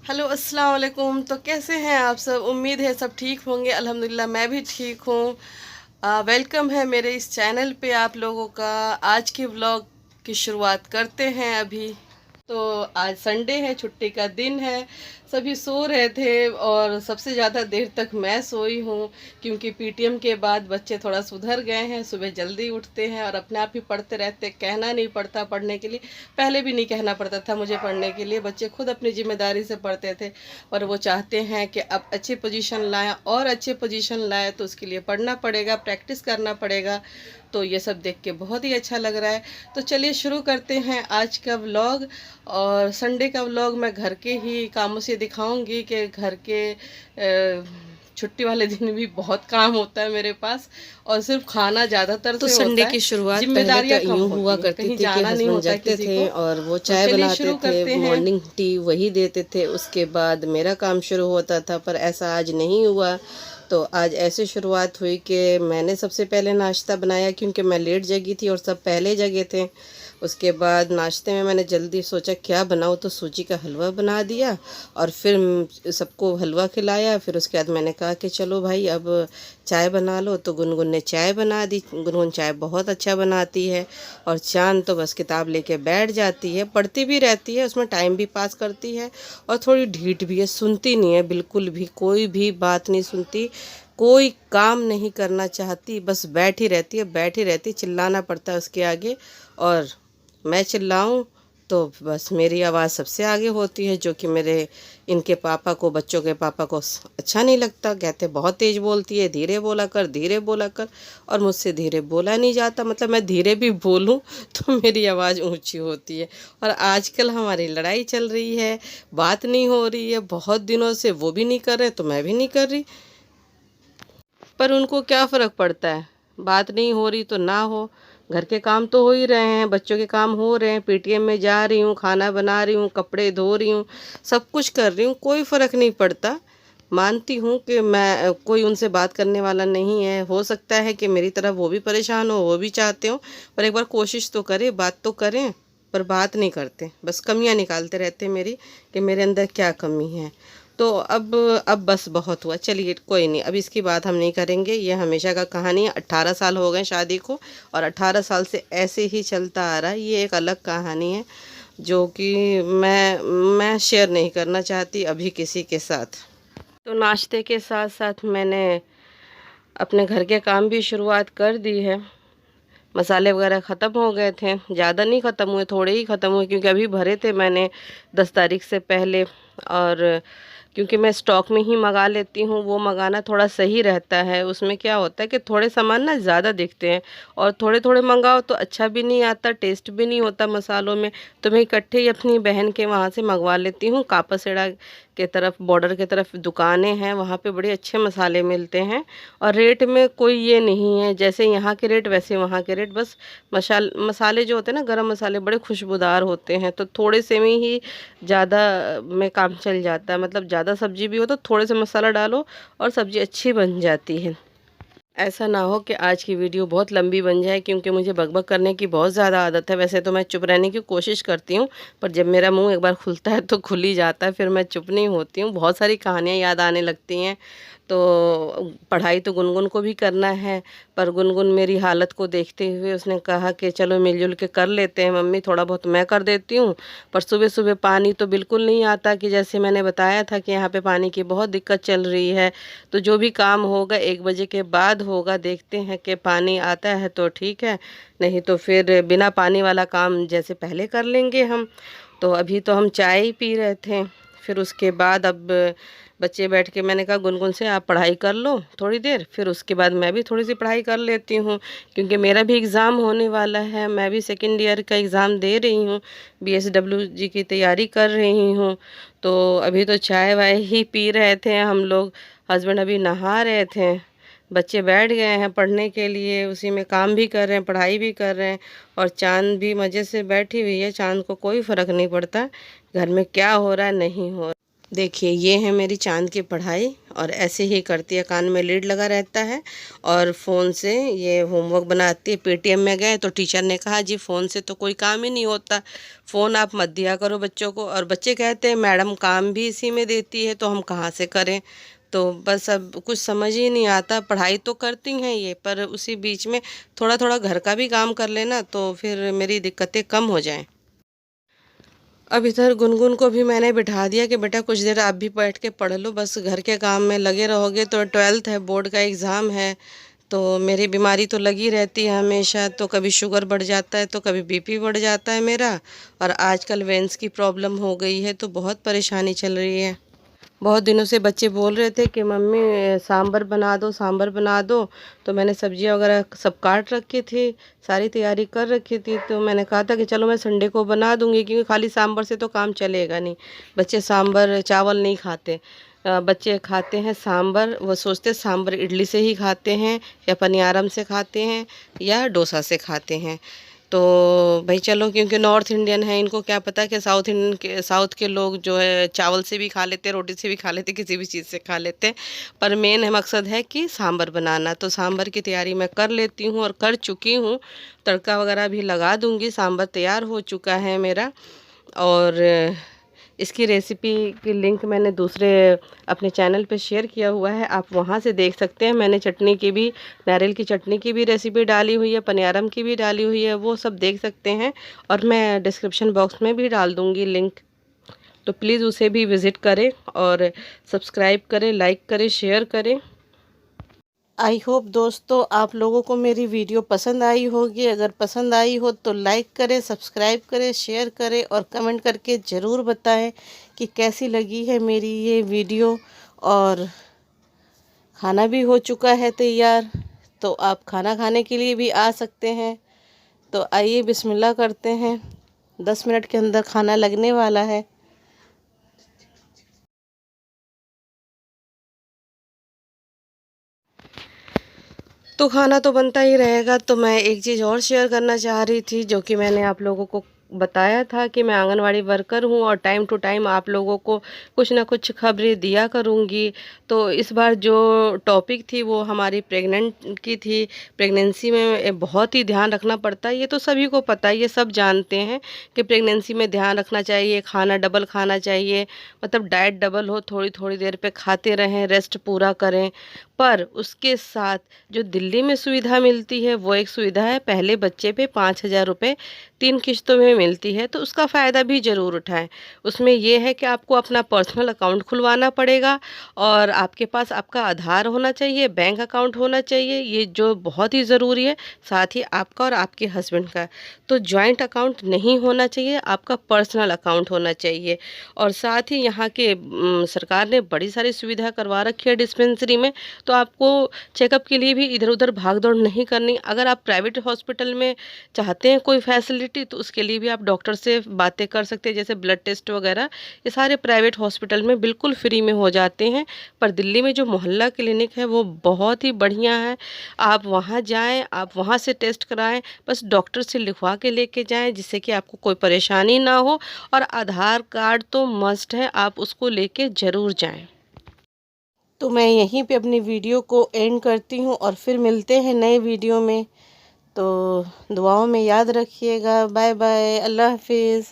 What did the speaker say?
Hello अस्सलाम वालेकुम। तो कैसे हैं आप सब? उम्मीद है सब ठीक होंगे। अल्हम्दुलिल्लाह मैं भी ठीक हूँ। वेलकम है मेरे इस चैनल पे आप लोगों का। आज के व्लॉग की शुरुआत करते हैं अभी। तो आज संडे है, छुट्टी का दिन है। सभी सो रहे थे और सबसे ज़्यादा देर तक मैं सोई हूँ, क्योंकि पीटीएम के बाद बच्चे थोड़ा सुधर गए हैं। सुबह जल्दी उठते हैं और अपने आप ही पढ़ते रहते, कहना नहीं पड़ता पढ़ने के लिए। पहले भी नहीं कहना पड़ता था मुझे पढ़ने के लिए, बच्चे खुद अपनी जिम्मेदारी से पढ़ते थे। और वो चाहते हैं कि अब अच्छी पोजीशन लाएं और अच्छे पोजीशन लाएं, तो उसके लिए पढ़ना पड़ेगा, प्रैक्टिस करना पड़ेगा। तो ये सब देख के बहुत ही अच्छा लग रहा है। तो चलिए शुरू करते हैं आज का व्लॉग। और संडे का व्लॉग मैं घर के ही कामों से दिखाऊंगी कि घर के छुट्टी वाले दिन भी बहुत काम होता है मेरे पास, और सिर्फ खाना ज़्यादातर तो से संडे होता है। की शुरुआत पहले जिम्मेदारियाँ तो कम यूँ होती हुआ हैं, करती कहीं थी कि जाना नहीं हस्बैंड होता जागते किसी थे को। और वो तो चाय चलिए बनाते शुरू थे, करते हैं। मॉर्निंग टी वही देते थे। उसके बाद मेरा काम शुरू होता था, पर ऐसा आज नहीं हुआ। तो आज ऐसे शुरुआत हुई कि मैंने सबसे पहले नाश्ता बनाया, क्योंकि मैं लेट जगी थी और सब पहले जगे थे। उसके बाद नाश्ते में मैंने जल्दी सोचा क्या बनाऊँ, तो सूजी का हलवा बना दिया और फिर सबको हलवा खिलाया। फिर उसके बाद मैंने कहा कि चलो भाई अब चाय बना लो, तो गुनगुन ने चाय बना दी। गुनगुन चाय बहुत अच्छा बनाती है। और चांद तो बस किताब लेके बैठ जाती है, पढ़ती भी रहती है, उसमें टाइम भी पास करती है और थोड़ी ढीठ भी है, सुनती नहीं है बिल्कुल भी, कोई भी बात नहीं सुनती, कोई काम नहीं करना चाहती, बस बैठी रहती है, बैठी रहती, चिल्लाना पड़ता है उसके आगे। और मैं चिल्लाऊं तो बस मेरी आवाज़ सबसे आगे होती है, जो कि मेरे इनके पापा को, बच्चों के पापा को अच्छा नहीं लगता। कहते बहुत तेज़ बोलती है, धीरे बोला कर, धीरे बोला कर। और मुझसे धीरे बोला नहीं जाता, मतलब मैं धीरे भी बोलूं तो मेरी आवाज़ ऊंची होती है। और आजकल हमारी लड़ाई चल रही है, बात नहीं हो रही है बहुत दिनों से, वो भी नहीं कर रहे तो मैं भी नहीं कर रही। पर उनको क्या फ़र्क पड़ता है, बात नहीं हो रही तो ना हो, घर के काम तो हो ही रहे हैं, बच्चों के काम हो रहे हैं, पीटीएम में जा रही हूँ, खाना बना रही हूँ, कपड़े धो रही हूँ, सब कुछ कर रही हूँ, कोई फ़र्क नहीं पड़ता। मानती हूँ कि मैं कोई उनसे बात करने वाला नहीं है, हो सकता है कि मेरी तरह वो भी परेशान हो, वो भी चाहते हो, पर एक बार कोशिश तो करें, बात तो करें। पर बात नहीं करते, बस कमियां निकालते रहते मेरी, कि मेरे अंदर क्या कमी है। तो अब बस बहुत हुआ, चलिए कोई नहीं, अब इसकी बात हम नहीं करेंगे, ये हमेशा का कहानी है। 18 साल हो गए शादी को और 18 साल से ऐसे ही चलता आ रहा है। ये एक अलग कहानी है जो कि मैं शेयर नहीं करना चाहती अभी किसी के साथ। तो नाश्ते के साथ साथ मैंने अपने घर के काम भी शुरुआत कर दी है। मसाले वगैरह ख़त्म हो गए थे, ज़्यादा नहीं ख़त्म हुए, थोड़े ही ख़त्म हुए, क्योंकि अभी भरे थे मैंने 10 तारीख से पहले। और क्योंकि मैं स्टॉक में ही मंगा लेती हूँ, वो मंगाना थोड़ा सही रहता है। उसमें क्या होता है कि थोड़े सामान ना ज़्यादा दिखते हैं, और थोड़े थोड़े मंगाओ तो अच्छा भी नहीं आता, टेस्ट भी नहीं होता मसालों में। तो मैं इकट्ठे ही अपनी बहन के वहाँ से मंगवा लेती हूँ। कापासेड़ा के तरफ, बॉर्डर के तरफ दुकानें हैं, वहाँ पे बड़े अच्छे मसाले मिलते हैं। और रेट में कोई ये नहीं है, जैसे यहाँ के रेट वैसे वहाँ के रेट। बस मसाले जो होते हैं ना, गरम मसाले, बड़े खुशबूदार होते हैं, तो थोड़े से में ही ज़्यादा में काम चल जाता है। मतलब ज़्यादा सब्जी भी हो तो थोड़े से मसाला डालो और सब्ज़ी अच्छी बन जाती है। ऐसा ना हो कि आज की वीडियो बहुत लंबी बन जाए, क्योंकि मुझे बकबक करने की बहुत ज़्यादा आदत है। वैसे तो मैं चुप रहने की कोशिश करती हूँ, पर जब मेरा मुंह एक बार खुलता है तो खुल ही जाता है, फिर मैं चुप नहीं होती हूँ। बहुत सारी कहानियाँ याद आने लगती हैं। तो पढ़ाई तो गुनगुन को भी करना है, पर गुनगुन मेरी हालत को देखते हुए उसने कहा कि चलो मिलजुल के कर लेते हैं मम्मी, थोड़ा बहुत मैं कर देती हूँ। पर सुबह सुबह पानी तो बिल्कुल नहीं आता, कि जैसे मैंने बताया था कि यहाँ पे पानी की बहुत दिक्कत चल रही है। तो जो भी काम होगा 1 बजे के बाद होगा, देखते हैं कि पानी आता है तो ठीक है, नहीं तो फिर बिना पानी वाला काम जैसे पहले कर लेंगे हम। तो अभी तो हम चाय ही पी रहे थे। फिर उसके बाद अब बच्चे बैठ के, मैंने कहा गुनगुन से आप पढ़ाई कर लो थोड़ी देर, फिर उसके बाद मैं भी थोड़ी सी पढ़ाई कर लेती हूँ, क्योंकि मेरा भी एग्ज़ाम होने वाला है। मैं भी सेकेंड ईयर का एग्ज़ाम दे रही हूँ, BSWG की तैयारी कर रही हूँ। तो अभी तो चाय वाय ही पी रहे थे हम लोग, हस्बैंड अभी नहा रहे थे, बच्चे बैठ गए हैं पढ़ने के लिए, उसी में काम भी कर रहे हैं, पढ़ाई भी कर रहे हैं। और चांद भी मज़े से बैठी हुई है, चांद को कोई फ़र्क नहीं पड़ता घर में क्या हो रहा है नहीं हो रहा। देखिए ये है मेरी चांद की पढ़ाई, और ऐसे ही करती है, कान में लीड लगा रहता है और फ़ोन से ये होमवर्क बनाती है। पेटीएम में गए तो टीचर ने कहा जी फ़ोन से तो कोई काम ही नहीं होता, फ़ोन आप मत दिया करो बच्चों को। और बच्चे कहते हैं मैडम काम भी इसी में देती है तो हम कहाँ से करें। तो बस अब कुछ समझ ही नहीं आता। पढ़ाई तो करती हैं ये, पर उसी बीच में थोड़ा थोड़ा घर का भी काम कर लेना तो फिर मेरी दिक्कतें कम हो जाएं। अब इधर गुनगुन को भी मैंने बिठा दिया कि बेटा कुछ देर आप भी बैठ के पढ़ लो, बस घर के काम में लगे रहोगे तो 12th है, बोर्ड का एग्ज़ाम है। तो मेरी बीमारी तो लगी रहती है हमेशा, तो कभी शुगर बढ़ जाता है तो कभी बीपी बढ़ जाता है मेरा, और आजकल वेंस की प्रॉब्लम हो गई है तो बहुत परेशानी चल रही है। बहुत दिनों से बच्चे बोल रहे थे कि मम्मी सांभर बना दो, सांभर बना दो। तो मैंने सब्जियां वगैरह सब काट रखी थी, सारी तैयारी कर रखी थी, तो मैंने कहा था कि चलो मैं संडे को बना दूंगी, क्योंकि खाली सांभर से तो काम चलेगा नहीं। बच्चे सांभर चावल नहीं खाते, बच्चे खाते हैं सांभर। वो सोचते सांभर इडली से ही खाते हैं या पनियारम से खाते हैं या डोसा से खाते हैं। तो भाई चलो, क्योंकि नॉर्थ इंडियन है, इनको क्या पता कि साउथ के लोग जो है चावल से भी खा लेते, रोटी से भी खा लेते, किसी भी चीज़ से खा लेते। पर मेन है मकसद है कि सांभर बनाना। तो सांभर की तैयारी मैं कर लेती हूँ और कर चुकी हूँ, तड़का वगैरह भी लगा दूँगी। सांभर तैयार हो चुका है मेरा, और इसकी रेसिपी की लिंक मैंने दूसरे अपने चैनल पे शेयर किया हुआ है, आप वहाँ से देख सकते हैं। मैंने चटनी की भी, नारियल की चटनी की भी रेसिपी डाली हुई है, पनियारम की भी डाली हुई है, वो सब देख सकते हैं। और मैं डिस्क्रिप्शन बॉक्स में भी डाल दूँगी लिंक, तो प्लीज़ उसे भी विज़िट करें और सब्सक्राइब करें, लाइक करें, शेयर करें। आई होप दोस्तों आप लोगों को मेरी वीडियो पसंद आई होगी। अगर पसंद आई हो तो लाइक करें, सब्सक्राइब करें, शेयर करें और कमेंट करके ज़रूर बताएं कि कैसी लगी है मेरी ये वीडियो। और खाना भी हो चुका है तैयार, तो आप खाना खाने के लिए भी आ सकते हैं। तो आइए बिस्मिल्लाह करते हैं, 10 मिनट के अंदर खाना लगने वाला है। तो खाना तो बनता ही रहेगा। तो मैं एक चीज़ और शेयर करना चाह रही थी, जो कि मैंने आप लोगों को बताया था कि मैं आंगनवाड़ी वर्कर हूँ और टाइम टू टाइम आप लोगों को कुछ ना कुछ खबरें दिया करूँगी। तो इस बार जो टॉपिक थी वो हमारी प्रेग्नेंट की थी। प्रेगनेंसी में बहुत ही ध्यान रखना पड़ता है, ये तो सभी को पता है, ये सब जानते हैं कि प्रेगनेंसी में ध्यान रखना चाहिए, खाना डबल खाना चाहिए, मतलब डाइट डबल हो, थोड़ी थोड़ी देर पे खाते रहें, रेस्ट पूरा करें। पर उसके साथ जो दिल्ली में सुविधा मिलती है वो एक सुविधा है, पहले बच्चे पे 5,000 रुपये 3 किश्तों में मिलती है, तो उसका फ़ायदा भी ज़रूर उठाएं। उसमें ये है कि आपको अपना पर्सनल अकाउंट खुलवाना पड़ेगा और आपके पास आपका आधार होना चाहिए, बैंक अकाउंट होना चाहिए, ये जो बहुत ही ज़रूरी है, साथ ही आपका और आपके हस्बैंड का। तो जॉइंट अकाउंट नहीं होना चाहिए, आपका पर्सनल अकाउंट होना चाहिए। और साथ ही यहाँ के सरकार ने बड़ी सारी सुविधा करवा रखी है डिस्पेंसरी में, तो आपको चेकअप के लिए भी इधर उधर भाग दौड़ नहीं करनी। अगर आप प्राइवेट हॉस्पिटल में चाहते हैं कोई फैसिलिटी, तो उसके लिए भी आप डॉक्टर से बातें कर सकते हैं, जैसे ब्लड टेस्ट वगैरह, ये सारे प्राइवेट हॉस्पिटल में बिल्कुल फ्री में हो जाते हैं। पर दिल्ली में जो मोहल्ला क्लिनिक है वो बहुत ही बढ़िया है, आप वहाँ जाएं, आप वहाँ से टेस्ट कराएं, बस डॉक्टर से लिखवा के लेके जाएं, जिससे कि आपको कोई परेशानी ना हो। और आधार कार्ड तो मस्ट है, आप उसको लेके ज़रूर जाएं। तो मैं यहीं पे अपनी वीडियो को एंड करती हूँ और फिर मिलते हैं नए वीडियो में। तो दुआओं में याद रखिएगा। बाय बाय, अल्लाह हाफिज़।